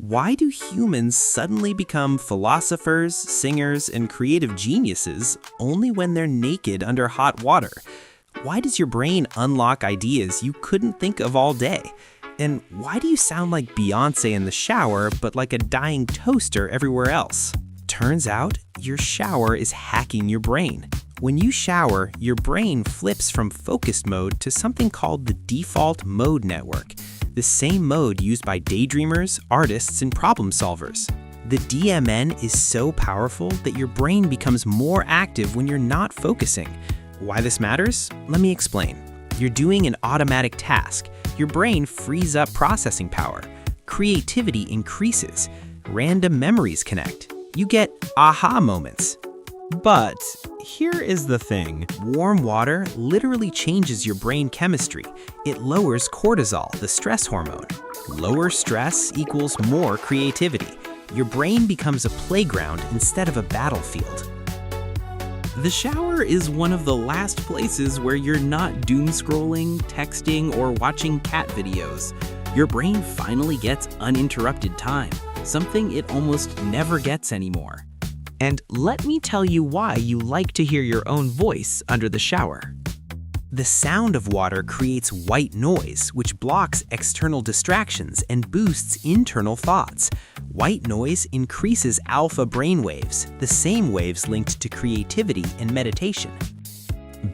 Why do humans suddenly become philosophers, singers, and creative geniuses only when they're naked under hot water? Why does your brain unlock ideas you couldn't think of all day? And why do you sound like Beyoncé in the shower, but like a dying toaster everywhere else? Turns out, your shower is hacking your brain. When you shower, your brain flips from focused mode to something called the default mode network, the same mode used by daydreamers, artists, and problem solvers. The DMN is so powerful that your brain becomes more active when you're not focusing. Why this matters? Let me explain. You're doing an automatic task. Your brain frees up processing power. Creativity increases. Random memories connect. You get aha moments. But here is the thing. Warm water literally changes your brain chemistry. It lowers cortisol, the stress hormone. Lower stress equals more creativity. Your brain becomes a playground instead of a battlefield. The shower is one of the last places where you're not doom scrolling, texting, or watching cat videos. Your brain finally gets uninterrupted time, something it almost never gets anymore. And let me tell you why you like to hear your own voice under the shower. The sound of water creates white noise, which blocks external distractions and boosts internal thoughts. White noise increases alpha brainwaves, the same waves linked to creativity and meditation.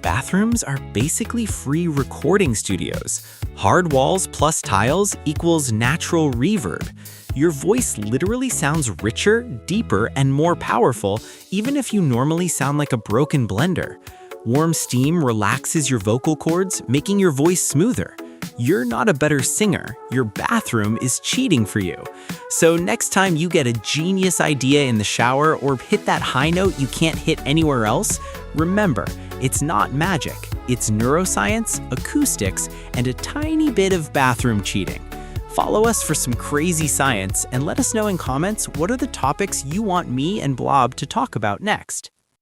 Bathrooms are basically free recording studios. Hard walls plus tiles equals natural reverb. Your voice literally sounds richer, deeper, and more powerful, even if you normally sound like a broken blender. Warm steam relaxes your vocal cords, making your voice smoother. You're not a better singer, your bathroom is cheating for you. So next time you get a genius idea in the shower or hit that high note you can't hit anywhere else, remember, it's not magic. It's neuroscience, acoustics, and a tiny bit of bathroom cheating. Follow us for some crazy science and let us know in comments what are the topics you want me and Blob to talk about next.